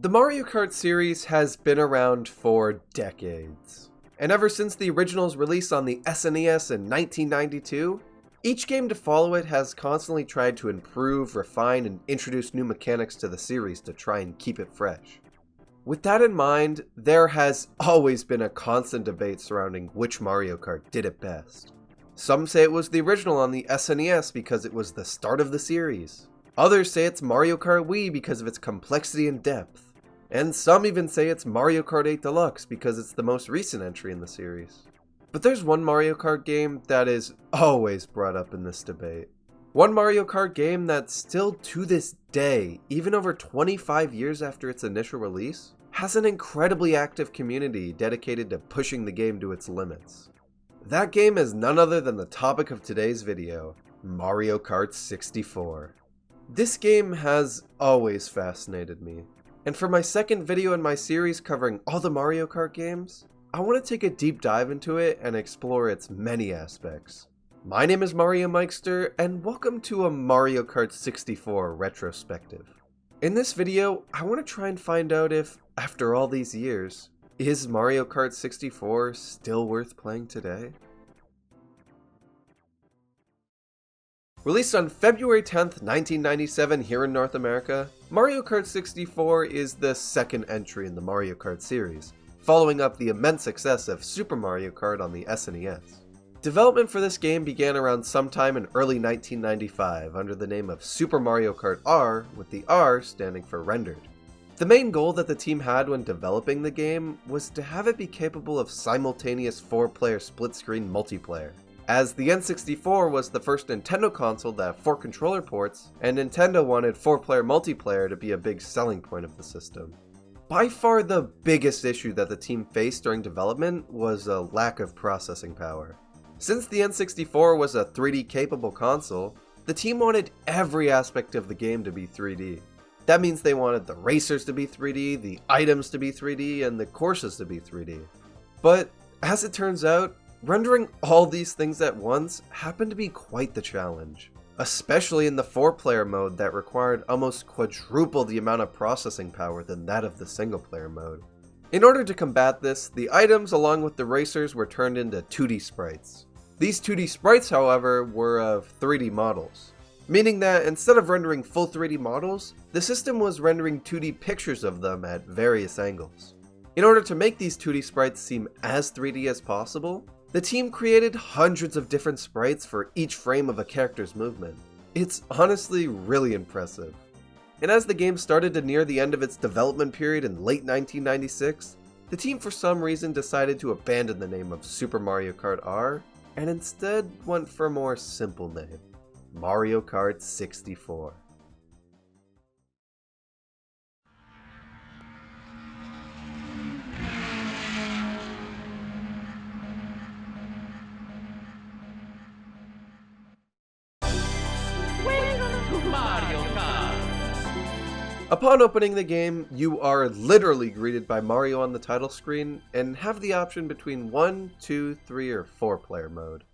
The Mario Kart series has been around for decades, and ever since the original's release on the SNES in 1992, each game to follow it has constantly tried to improve, refine, and introduce new mechanics to the series to try and keep it fresh. With that in mind, there has always been a constant debate surrounding which Mario Kart did it best. Some say it was the original on the SNES because it was the start of the series. Others say it's Mario Kart Wii because of its complexity and depth. And some even say it's Mario Kart 8 Deluxe because it's the most recent entry in the series. But there's one Mario Kart game that is always brought up in this debate. One Mario Kart game that still to this day, even over 25 years after its initial release, has an incredibly active community dedicated to pushing the game to its limits. That game is none other than the topic of today's video, Mario Kart 64. This game has always fascinated me. And for my second video in my series covering all the Mario Kart games, I want to take a deep dive into it and explore its many aspects. My name is Mariomikester, and welcome to a Mario Kart 64 retrospective. In this video, I want to try and find out if, after all these years, is Mario Kart 64 still worth playing today? Released on February 10th, 1997 here in North America, Mario Kart 64 is the second entry in the Mario Kart series, following up the immense success of Super Mario Kart on the SNES. Development for this game began around sometime in early 1995 under the name of Super Mario Kart R, with the R standing for rendered. The main goal that the team had when developing the game was to have it be capable of simultaneous 4-player split-screen multiplayer, as the N64 was the first Nintendo console to have 4 controller ports, and Nintendo wanted 4-player multiplayer to be a big selling point of the system. By far the biggest issue that the team faced during development was a lack of processing power. Since the N64 was a 3D capable console, the team wanted every aspect of the game to be 3D. That means they wanted the racers to be 3D, the items to be 3D, and the courses to be 3D. But as it turns out, rendering all these things at once happened to be quite the challenge, especially in the 4-player mode that required almost quadruple the amount of processing power than that of the single-player mode. In order to combat this, the items along with the racers were turned into 2D sprites. These 2D sprites, however, were of 3D models, meaning that instead of rendering full 3D models, the system was rendering 2D pictures of them at various angles. In order to make these 2D sprites seem as 3D as possible, the team created hundreds of different sprites for each frame of a character's movement. It's honestly really impressive. And as the game started to near the end of its development period in late 1996, the team for some reason decided to abandon the name of Super Mario Kart R, and instead went for a more simple name, Mario Kart 64. Mario Kart. Upon opening the game, you are literally greeted by Mario on the title screen and have the option between 1, 2, 3, or 4-player mode.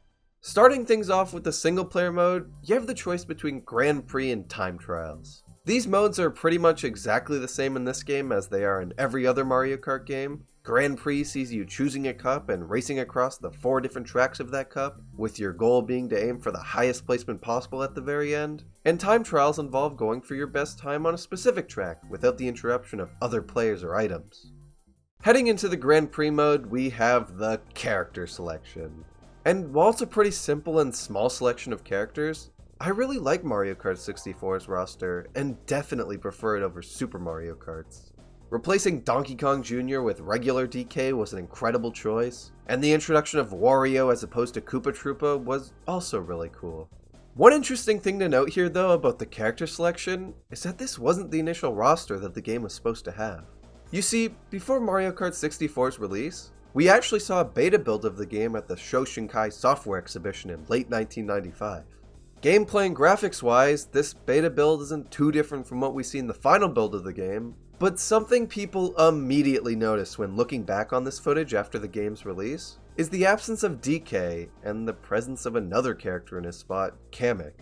Starting things off with the single-player mode, you have the choice between Grand Prix and Time Trials. These modes are pretty much exactly the same in this game as they are in every other Mario Kart game. Grand Prix sees you choosing a cup and racing across the 4 different tracks of that cup, with your goal being to aim for the highest placement possible at the very end. And Time Trials involve going for your best time on a specific track without the interruption of other players or items. Heading into the Grand Prix mode, we have the character selection. And while it's a pretty simple and small selection of characters, I really like Mario Kart 64's roster and definitely prefer it over Super Mario Kart's. Replacing Donkey Kong Jr. with regular DK was an incredible choice, and the introduction of Wario as opposed to Koopa Troopa was also really cool. One interesting thing to note here though about the character selection is that this wasn't the initial roster that the game was supposed to have. You see, before Mario Kart 64's release, we actually saw a beta build of the game at the Shoshinkai Software Exhibition in late 1995. Gameplay and graphics wise, this beta build isn't too different from what we see in the final build of the game, but something people immediately noticed when looking back on this footage after the game's release is the absence of DK and the presence of another character in his spot, Kamek.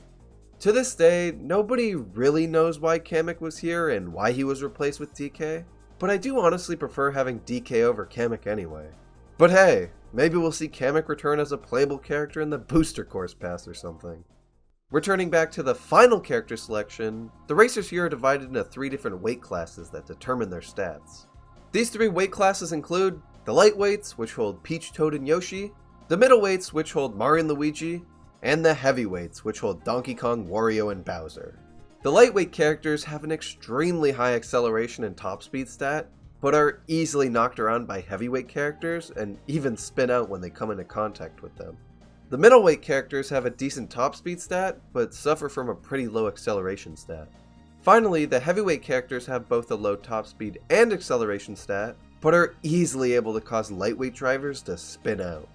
To this day, nobody really knows why Kamek was here and why he was replaced with DK, but I do honestly prefer having DK over Kamek anyway. But hey, maybe we'll see Kamek return as a playable character in the Booster Course Pass or something. Returning back to the final character selection, the racers here are divided into 3 different weight classes that determine their stats. These 3 weight classes include the lightweights, which hold Peach, Toad, and Yoshi, the middleweights, which hold Mario and Luigi, and the heavyweights, which hold Donkey Kong, Wario, and Bowser. The lightweight characters have an extremely high acceleration and top speed stat, but are easily knocked around by heavyweight characters and even spin out when they come into contact with them. The middleweight characters have a decent top speed stat, but suffer from a pretty low acceleration stat. Finally, the heavyweight characters have both a low top speed and acceleration stat, but are easily able to cause lightweight drivers to spin out.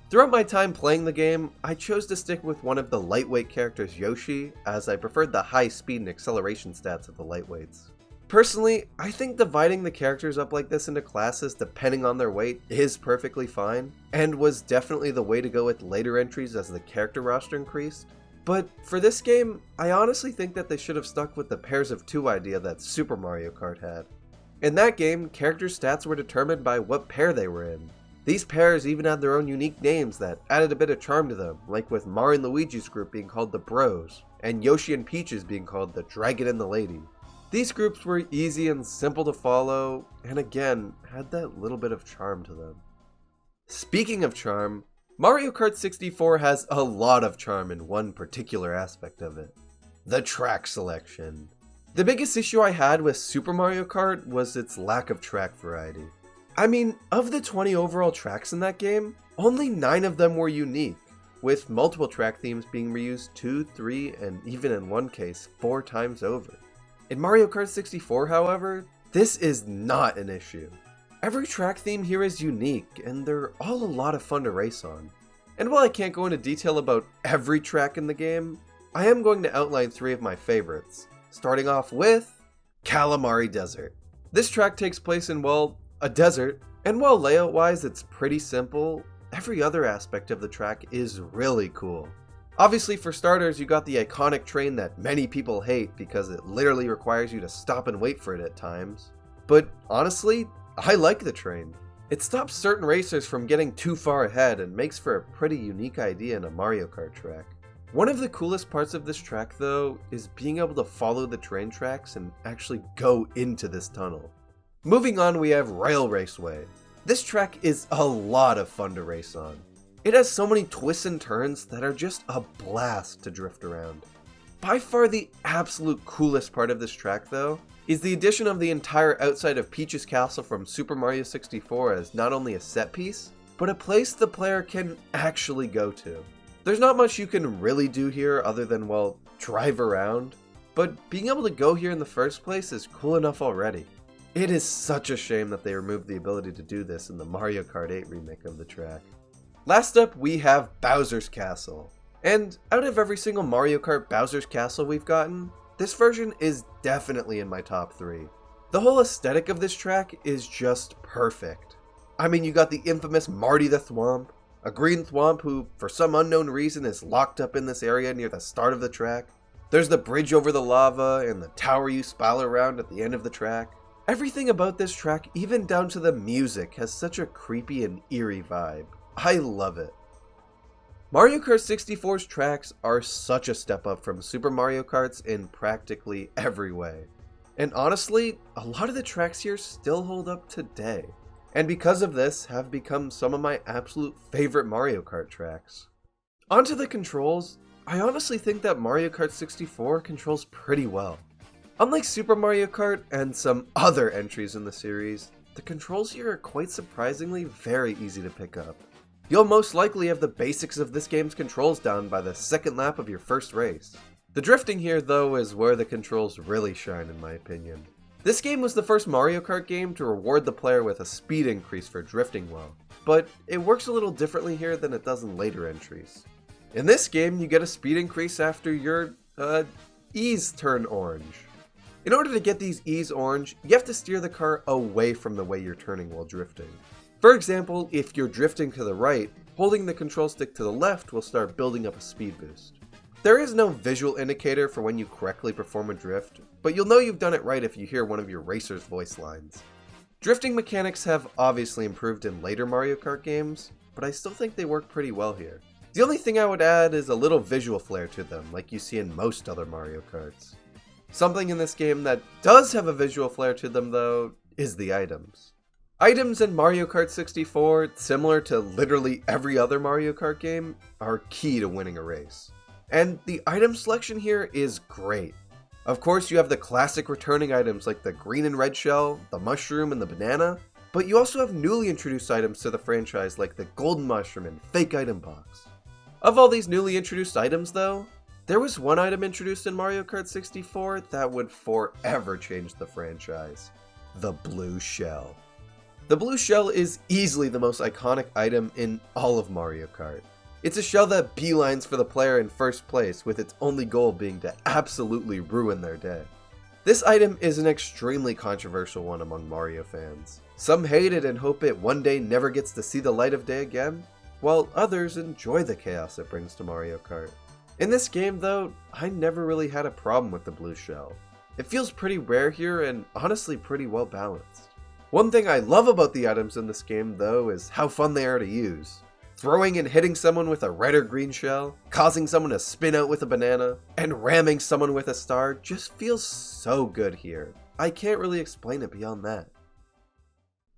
Throughout my time playing the game, I chose to stick with one of the lightweight characters, Yoshi, as I preferred the high speed and acceleration stats of the lightweights. Personally, I think dividing the characters up like this into classes depending on their weight is perfectly fine, and was definitely the way to go with later entries as the character roster increased. But for this game, I honestly think that they should have stuck with the pairs of 2 idea that Super Mario Kart had. In that game, character stats were determined by what pair they were in. These pairs even had their own unique names that added a bit of charm to them, like with Mario and Luigi's group being called the Bros, and Yoshi and Peach's being called the Dragon and the Lady. These groups were easy and simple to follow, and again, had that little bit of charm to them. Speaking of charm, Mario Kart 64 has a lot of charm in one particular aspect of it: the track selection. The biggest issue I had with Super Mario Kart was its lack of track variety. I mean, of the 20 overall tracks in that game, only 9 of them were unique, with multiple track themes being reused 2, 3, and even in one case, 4 times over. In Mario Kart 64, however, this is not an issue. Every track theme here is unique, and they're all a lot of fun to race on. And while I can't go into detail about every track in the game, I am going to outline 3 of my favorites, starting off with Calamari Desert. This track takes place in, well, a desert, and while layout-wise it's pretty simple, every other aspect of the track is really cool. Obviously, for starters, you got the iconic train that many people hate because it literally requires you to stop and wait for it at times. But honestly, I like the train. It stops certain racers from getting too far ahead and makes for a pretty unique idea in a Mario Kart track. One of the coolest parts of this track, though, is being able to follow the train tracks and actually go into this tunnel. Moving on, we have Rail Raceway. This track is a lot of fun to race on. It has so many twists and turns that are just a blast to drift around. By far the absolute coolest part of this track, though, is the addition of the entire outside of Peach's castle from Super Mario 64 as not only a set piece, but a place the player can actually go to. There's not much you can really do here other than, well, drive around, but being able to go here in the first place is cool enough already. It is such a shame that they removed the ability to do this in the Mario Kart 8 remake of the track. Last up, we have Bowser's Castle. And out of every single Mario Kart Bowser's Castle we've gotten, this version is definitely in my top 3. The whole aesthetic of this track is just perfect. I mean, you got the infamous Marty the Thwomp, a green thwomp who, for some unknown reason, is locked up in this area near the start of the track. There's the bridge over the lava and the tower you spiral around at the end of the track. Everything about this track, even down to the music, has such a creepy and eerie vibe. I love it. Mario Kart 64's tracks are such a step up from Super Mario Kart's in practically every way. And honestly, a lot of the tracks here still hold up today. And because of this, have become some of my absolute favorite Mario Kart tracks. Onto the controls, I honestly think that Mario Kart 64 controls pretty well. Unlike Super Mario Kart and some other entries in the series, the controls here are quite surprisingly very easy to pick up. You'll most likely have the basics of this game's controls down by the second lap of your first race. The drifting here, though, is where the controls really shine in my opinion. This game was the first Mario Kart game to reward the player with a speed increase for drifting well, but it works a little differently here than it does in later entries. In this game, you get a speed increase after your, E's turn orange. In order to get these E's orange, you have to steer the car away from the way you're turning while drifting. For example, if you're drifting to the right, holding the control stick to the left will start building up a speed boost. There is no visual indicator for when you correctly perform a drift, but you'll know you've done it right if you hear one of your racer's voice lines. Drifting mechanics have obviously improved in later Mario Kart games, but I still think they work pretty well here. The only thing I would add is a little visual flair to them, like you see in most other Mario Karts. Something in this game that does have a visual flair to them, though, is the items. Items in Mario Kart 64, similar to literally every other Mario Kart game, are key to winning a race. And the item selection here is great. Of course, you have the classic returning items like the green and red shell, the mushroom, and the banana, but you also have newly introduced items to the franchise like the golden mushroom and fake item box. Of all these newly introduced items though, there was one item introduced in Mario Kart 64 that would forever change the franchise: the blue shell. The blue shell is easily the most iconic item in all of Mario Kart. It's a shell that beelines for the player in first place, with its only goal being to absolutely ruin their day. This item is an extremely controversial one among Mario fans. Some hate it and hope it one day never gets to see the light of day again, while others enjoy the chaos it brings to Mario Kart. In this game though, I never really had a problem with the blue shell. It feels pretty rare here and honestly pretty well balanced. One thing I love about the items in this game though is how fun they are to use. Throwing and hitting someone with a red or green shell, causing someone to spin out with a banana, and ramming someone with a star just feels so good here. I can't really explain it beyond that.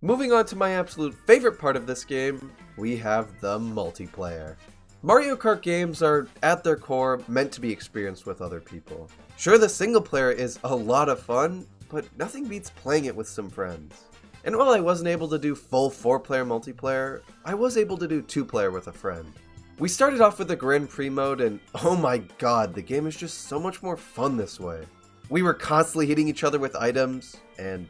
Moving on to my absolute favorite part of this game, we have the multiplayer. Mario Kart games are, at their core, meant to be experienced with other people. Sure, the single player is a lot of fun, but nothing beats playing it with some friends. And while I wasn't able to do full 4-player multiplayer, I was able to do 2-player with a friend. We started off with the Grand Prix mode and oh my god, the game is just so much more fun this way. We were constantly hitting each other with items, and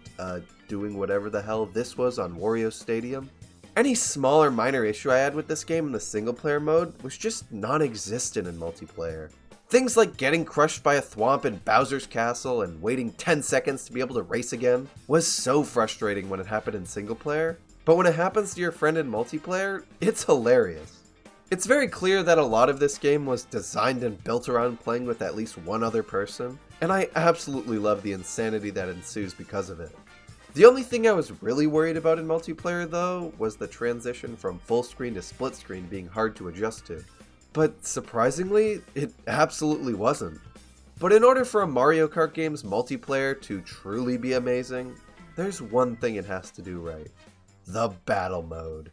doing whatever the hell this was on Wario Stadium. Any small or minor issue I had with this game in the single player mode was just non-existent in multiplayer. Things like getting crushed by a thwomp in Bowser's Castle and waiting 10 seconds to be able to race again was so frustrating when it happened in single player, but when it happens to your friend in multiplayer, it's hilarious. It's very clear that a lot of this game was designed and built around playing with at least one other person, and I absolutely love the insanity that ensues because of it. The only thing I was really worried about in multiplayer though was the transition from full screen to split screen being hard to adjust to. But surprisingly, it absolutely wasn't. But in order for a Mario Kart game's multiplayer to truly be amazing, there's one thing it has to do right: the battle mode.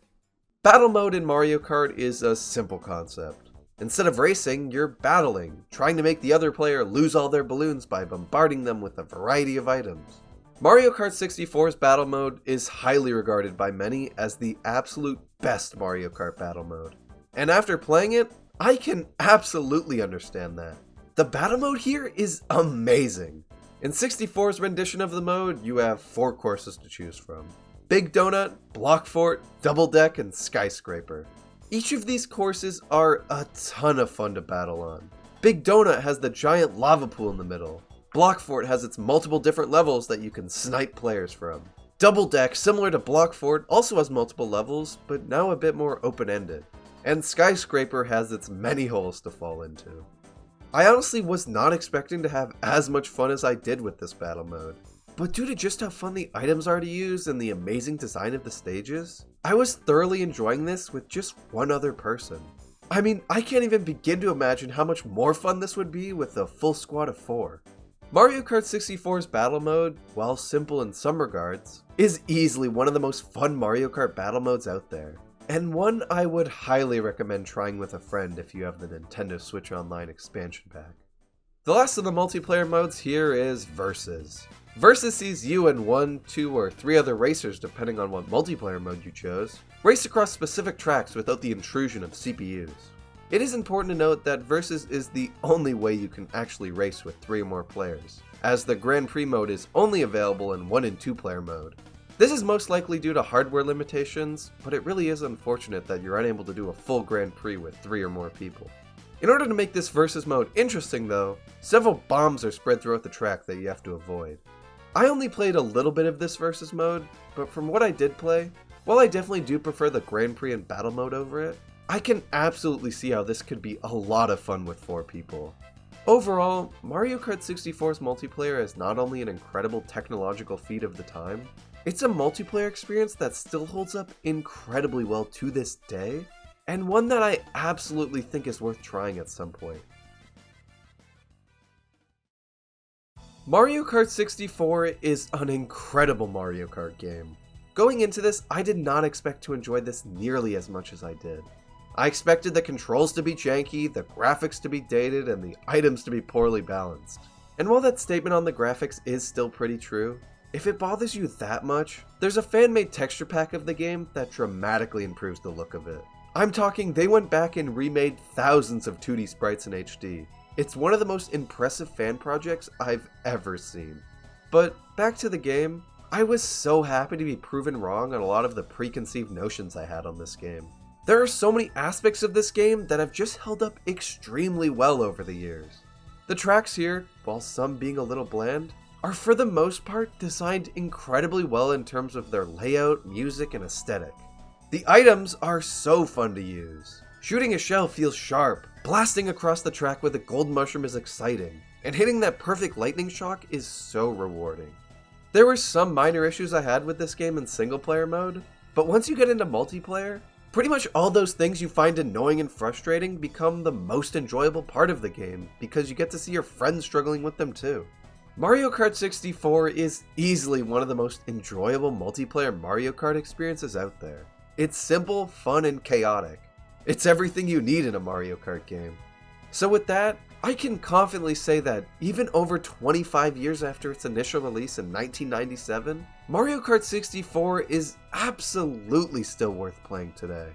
Battle mode in Mario Kart is a simple concept. Instead of racing, you're battling, trying to make the other player lose all their balloons by bombarding them with a variety of items. Mario Kart 64's battle mode is highly regarded by many as the absolute best Mario Kart battle mode. And after playing it, I can absolutely understand that. The battle mode here is amazing. In 64's rendition of the mode, you have 4 courses to choose from: Big Donut, Block Fort, Double Deck, and Skyscraper. Each of these courses are a ton of fun to battle on. Big Donut has the giant lava pool in the middle. Block Fort has its multiple different levels that you can snipe players from. Double Deck, similar to Block Fort, also has multiple levels, but now a bit more open-ended. And Skyscraper has its many holes to fall into. I honestly was not expecting to have as much fun as I did with this battle mode, but due to just how fun the items are to use and the amazing design of the stages, I was thoroughly enjoying this with just one other person. I mean, I can't even begin to imagine how much more fun this would be with a full squad of 4. Mario Kart 64's battle mode, while simple in some regards, is easily one of the most fun Mario Kart battle modes out there, and one I would highly recommend trying with a friend if you have the Nintendo Switch Online expansion pack. The last of the multiplayer modes here is Versus. Versus sees you and 1, 2, or 3 other racers, depending on what multiplayer mode you chose, race across specific tracks without the intrusion of CPUs. It is important to note that Versus is the only way you can actually race with 3 or more players, as the Grand Prix mode is only available in 1 and 2 player mode. This is most likely due to hardware limitations, but it really is unfortunate that you're unable to do a full Grand Prix with 3 or more people. In order to make this Versus mode interesting though, several bombs are spread throughout the track that you have to avoid. I only played a little bit of this Versus mode, but from what I did play, while I definitely do prefer the Grand Prix and battle mode over it, I can absolutely see how this could be a lot of fun with 4 people. Overall, Mario Kart 64's multiplayer is not only an incredible technological feat of the time, it's a multiplayer experience that still holds up incredibly well to this day, and one that I absolutely think is worth trying at some point. Mario Kart 64 is an incredible Mario Kart game. Going into this, I did not expect to enjoy this nearly as much as I did. I expected the controls to be janky, the graphics to be dated, and the items to be poorly balanced. And while that statement on the graphics is still pretty true, if it bothers you that much, there's a fan-made texture pack of the game that dramatically improves the look of it. I'm talking they went back and remade thousands of 2D sprites in HD. It's one of the most impressive fan projects I've ever seen. But back to the game, I was so happy to be proven wrong on a lot of the preconceived notions I had on this game. There are so many aspects of this game that have just held up extremely well over the years. The tracks here, while some being a little bland, are for the most part designed incredibly well in terms of their layout, music, and aesthetic. The items are so fun to use. Shooting a shell feels sharp, blasting across the track with a gold mushroom is exciting, and hitting that perfect lightning shock is so rewarding. There were some minor issues I had with this game in single player mode, but once you get into multiplayer, pretty much all those things you find annoying and frustrating become the most enjoyable part of the game because you get to see your friends struggling with them too. Mario Kart 64 is easily one of the most enjoyable multiplayer Mario Kart experiences out there. It's simple, fun, and chaotic. It's everything you need in a Mario Kart game. So with that, I can confidently say that even over 25 years after its initial release in 1997, Mario Kart 64 is absolutely still worth playing today.